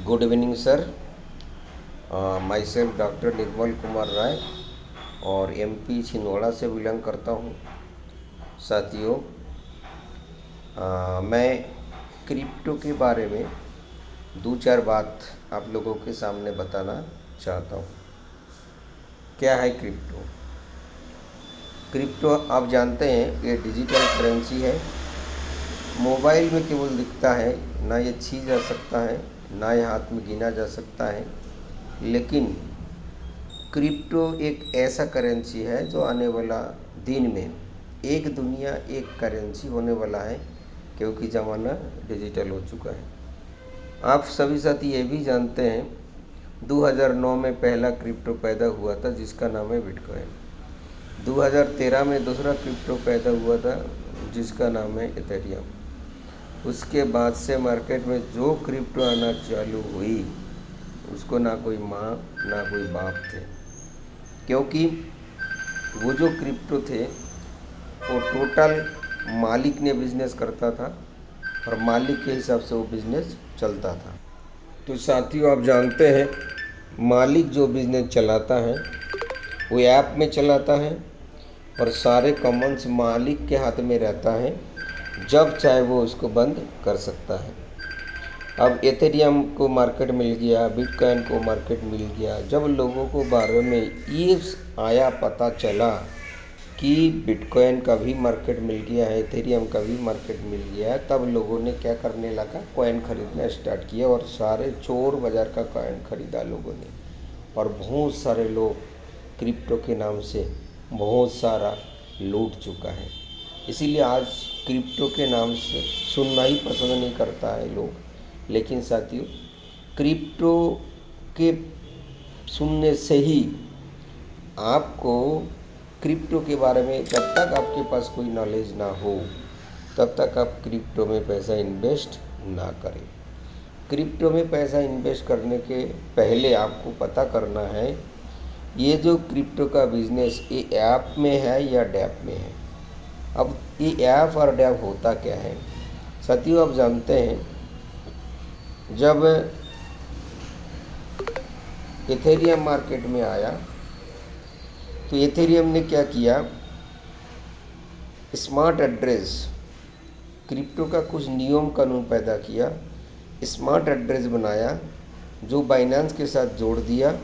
Good evening sir. Myself doctor Nirmal Kumar Rai और MP Chhindwara से belong करता हूँ। साथियों, मैं क्रिप्टो के बारे में दो चार बात आप लोगों के सामने बताना चाहता हूँ। क्या है क्रिप्टो? क्रिप्टो आप जानते हैं ये डिजिटल करेंसी है। मोबाइल में केवल दिखता है, ना ये छू जा सकता है, ना ये हाथ में गिना जा सकता है। लेकिन क्रिप्टो एक ऐसा करेंसी है जो आने वाला दिन में एक दुनिया एक करेंसी होने वाला है, क्योंकि ज़माना डिजिटल हो चुका है। आप सभी साथी ये भी जानते हैं 2009 में पहला क्रिप्टो पैदा हुआ था जिसका नाम है बिटकॉइन। 2013 में दूसरा क्रिप्टो पैदा हुआ था जिसका नाम है इथेरियम। उसके बाद से मार्केट में जो क्रिप्टो आना चालू हुई उसको ना कोई माँ ना कोई बाप थे, क्योंकि वो जो क्रिप्टो थे वो टोटल मालिक ने बिजनेस करता था और मालिक के हिसाब से वो बिजनेस चलता था। तो साथियों, आप जानते हैं मालिक जो बिजनेस चलाता है वो ऐप में चलाता है और सारे कॉमन्स मालिक के हाथ में रहता है, जब चाहे वो उसको बंद कर सकता है। अब एथेरियम को मार्केट मिल गया, बिटकॉइन को मार्केट मिल गया। जब लोगों को बारे में ये आया पता चला कि बिटकॉइन का भी मार्केट मिल गया है, एथेरियम का भी मार्केट मिल गया है, तब लोगों ने क्या करने लगा, कॉइन खरीदना स्टार्ट किया और सारे चोर बाज़ार का कॉइन खरीदा लोगों ने। और बहुत सारे लोग क्रिप्टो के नाम से बहुत सारा लूट चुका है। इसीलिए आज क्रिप्टो के नाम से सुनना ही पसंद नहीं करता है लोग। लेकिन साथियों, क्रिप्टो के सुनने से ही आपको क्रिप्टो के बारे में, जब तक आपके पास कोई नॉलेज ना हो तब तक आप क्रिप्टो में पैसा इन्वेस्ट ना करें। क्रिप्टो में पैसा इन्वेस्ट करने के पहले आपको पता करना है ये जो क्रिप्टो का बिजनेस ये ऐप में है या डैप में है। अब ये ऐप और डैप होता क्या है साथियों? आप जानते हैं जब एथेरियम मार्केट में आया तो एथेरियम ने क्या किया, स्मार्ट एड्रेस, क्रिप्टो का कुछ नियम कानून पैदा किया, स्मार्ट एड्रेस बनाया जो बाइनेंस के साथ जोड़ दिया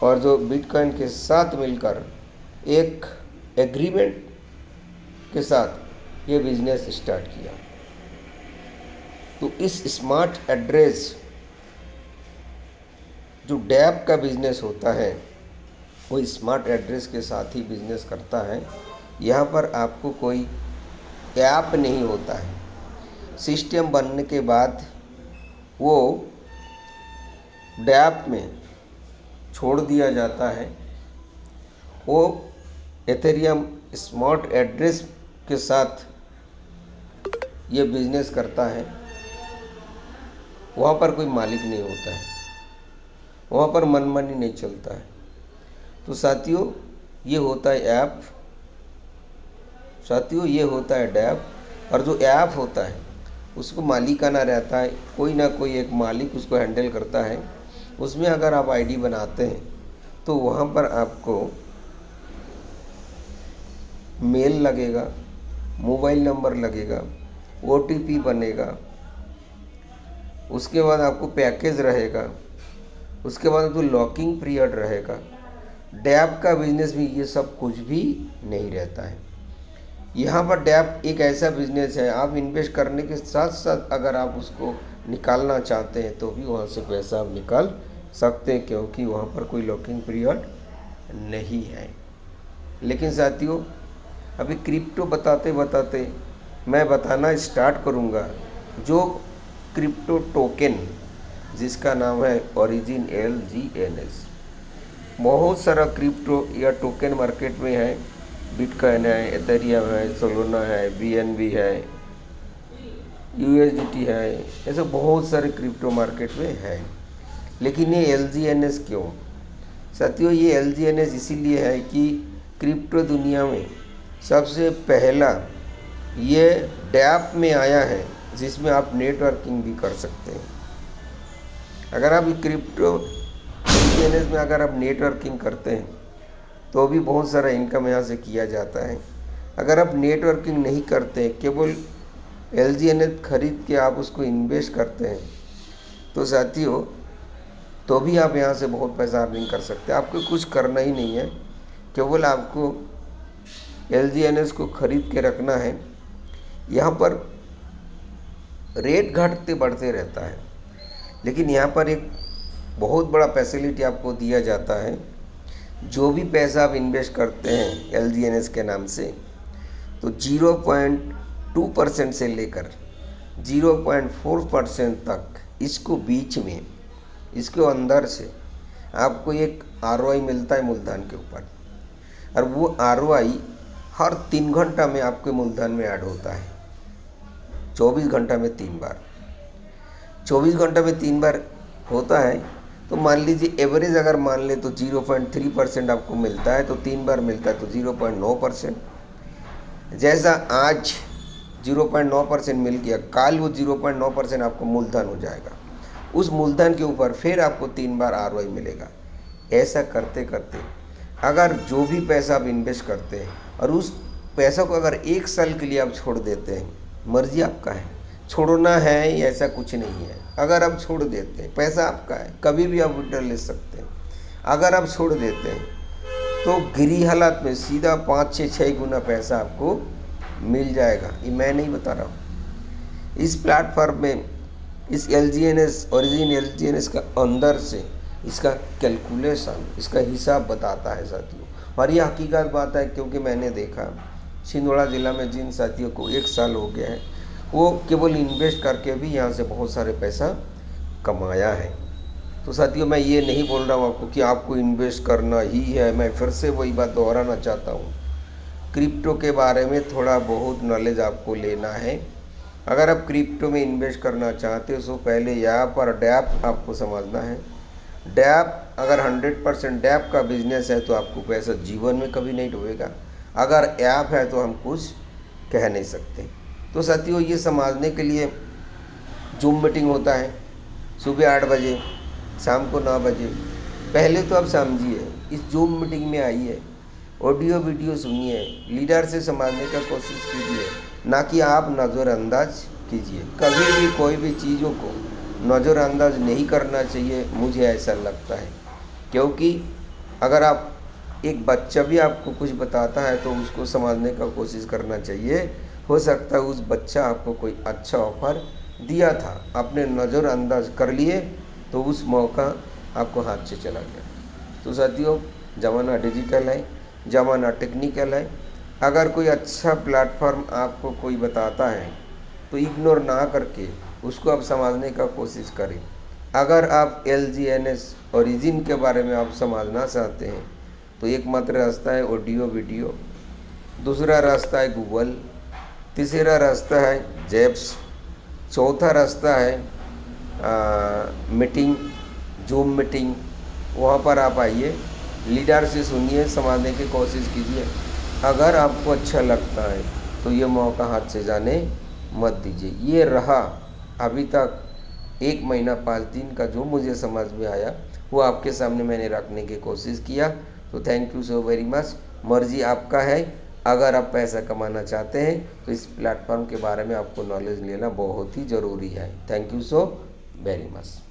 और जो बिटकॉइन के साथ मिलकर एक एग्रीमेंट के साथ ये बिजनेस स्टार्ट किया। तो इस स्मार्ट एड्रेस जो डैप का बिजनेस होता है वो स्मार्ट एड्रेस के साथ ही बिजनेस करता है। यहाँ पर आपको कोई ऐप नहीं होता है। सिस्टम बनने के बाद वो डैप में छोड़ दिया जाता है। वो एथेरियम स्मार्ट एड्रेस के साथ ये बिजनेस करता है। वहाँ पर कोई मालिक नहीं होता है, वहाँ पर मनमानी नहीं चलता है। तो साथियों, ये होता है ऐप, साथियों ये होता है डैप। और जो ऐप होता है उसको मालिकाना रहता है, कोई ना कोई एक मालिक उसको हैंडल करता है। उसमें अगर आप आईडी बनाते हैं तो वहाँ पर आपको मेल लगेगा, मोबाइल नंबर लगेगा, ओटीपी बनेगा, उसके बाद आपको पैकेज रहेगा, उसके बाद तो लॉकिंग पीरियड रहेगा। डैप का बिजनेस में ये सब कुछ भी नहीं रहता है। यहाँ पर डैप एक ऐसा बिजनेस है, आप इन्वेस्ट करने के साथ साथ अगर आप उसको निकालना चाहते हैं तो भी वहाँ से पैसा आप निकाल सकते हैं, क्योंकि वहाँ पर कोई लॉकिंग पीरियड नहीं है। लेकिन साथियों, अभी क्रिप्टो बताते बताते मैं बताना स्टार्ट करूँगा जो क्रिप्टो टोकन जिसका नाम है ओरिजिन LGNS। बहुत सारा क्रिप्टो या टोकन मार्केट में है। बिटकॉइन है, एथेरियम है, सोलोना है, BNB है, USDT है, ऐसे बहुत सारे क्रिप्टो मार्केट में है। लेकिन ये LGNS क्यों? साथियों, ये LGNS इसीलिए है कि क्रिप्टो दुनिया में सबसे पहला ये डैप में आया है जिसमें आप नेटवर्किंग भी कर सकते हैं। अगर आप क्रिप्टो बिजनेस में अगर आप नेटवर्किंग करते हैं तो भी बहुत सारा इनकम यहाँ से किया जाता है। अगर आप नेटवर्किंग नहीं करते, केवल LGNS खरीद के आप उसको इन्वेस्ट करते हैं, तो साथियों तो भी आप यहाँ से बहुत पैसा अर्निंग कर सकते हैं। आपको कुछ करना ही नहीं है, केवल आपको LGNS को खरीद के रखना है। यहाँ पर रेट घटते बढ़ते रहता है, लेकिन यहाँ पर एक बहुत बड़ा फैसिलिटी आपको दिया जाता है। जो भी पैसा आप इन्वेस्ट करते हैं LGNS के नाम से, तो 0.2% से लेकर 0.4% तक इसको बीच में, इसके अंदर से आपको एक ROI मिलता है मूलधन के ऊपर, और वो ROI हर 3 घंटा में आपके मूलधन में ऐड होता है। 24 घंटा में 3 बार, 24 घंटा में 3 बार होता है। तो मान लीजिए एवरेज अगर मान ले तो 0.3% आपको मिलता है, तो 3 बार मिलता है तो 0.9%। जैसा आज 0.9% मिल गया, कल वो 0.9% आपको मूलधन हो जाएगा। उस मूलधन के ऊपर फिर आपको 3 बार ROI मिलेगा। ऐसा करते करते अगर जो भी पैसा आप इन्वेस्ट करते हैं और उस पैसा को अगर 1 साल के लिए आप छोड़ देते हैं, मर्जी आपका है, छोड़ना है ऐसा कुछ नहीं है। अगर आप छोड़ देते हैं, पैसा आपका है, कभी भी आप विड्रॉ ले सकते हैं। अगर आप छोड़ देते हैं तो गिरी हालत में सीधा 5 से 6 गुना पैसा आपको मिल जाएगा। ये मैं नहीं बता रहा हूँ। इस प्लेटफॉर्म में इस LGNS ओरिजिन LGNS का अंदर से इसका कैलकुलेशन, इसका हिसाब बताता है साथियों। और ये हकीकत बात है, क्योंकि मैंने देखा छिंदवाड़ा ज़िला में जिन साथियों को 1 साल हो गया है, वो केवल इन्वेस्ट करके भी यहाँ से बहुत सारे पैसा कमाया है। तो साथियों मैं ये नहीं बोल रहा हूँ आपको कि आपको इन्वेस्ट करना ही है। मैं फिर से वही बात दोहराना चाहता हूँ, क्रिप्टो के बारे में थोड़ा बहुत नॉलेज आपको लेना है। अगर आप क्रिप्टो में इन्वेस्ट करना चाहते हो तो पहले यहाँ पर डैप आपको समझना है। डैप अगर 100% डैप का बिजनेस है तो आपको पैसा जीवन में कभी नहीं डूबेगा। अगर ऐप है तो हम कुछ कह नहीं सकते। तो साथियों ये समझने के लिए जूम मीटिंग होता है सुबह 8 बजे, शाम को 9 बजे। पहले तो आप समझिए, इस जूम मीटिंग में आइए, ऑडियो वीडियो सुनिए, लीडर से समझने का कोशिश कीजिए, ना कि आप नज़रअंदाज कीजिए। कभी भी कोई भी चीज़ों को नज़रअंदाज नहीं करना चाहिए, मुझे ऐसा लगता है। क्योंकि अगर आप एक बच्चा भी आपको कुछ बताता है तो उसको समझने का कोशिश करना चाहिए। हो सकता है उस बच्चा आपको कोई अच्छा ऑफर दिया था, आपने नज़रअंदाज कर लिए तो उस मौका आपको हाथ से चला गया। तो साथियों ज़माना डिजिटल है, ज़माना टेक्निकल है। अगर कोई अच्छा प्लेटफॉर्म आपको कोई बताता है तो इग्नोर ना करके उसको आप समझने का कोशिश करें। अगर आप LGNS ओरिजिन के बारे में आप समझना चाहते हैं तो एकमात्र रास्ता है ऑडियो वीडियो, दूसरा रास्ता है गूगल, तीसरा रास्ता है जेप्स, चौथा रास्ता है मीटिंग, जूम मीटिंग। वहाँ पर आप आइए, लीडर से सुनिए, समझने की कोशिश कीजिए। अगर आपको अच्छा लगता है तो ये मौका हाथ से जाने मत दीजिए। ये रहा अभी तक 1 महीना 5 दिन का जो मुझे समझ में आया वो आपके सामने मैंने रखने की कोशिश किया। तो thank you so very much. मर्जी आपका है। अगर आप पैसा कमाना चाहते हैं तो इस प्लेटफॉर्म के बारे में आपको नॉलेज लेना बहुत ही ज़रूरी है। Thank you so very much.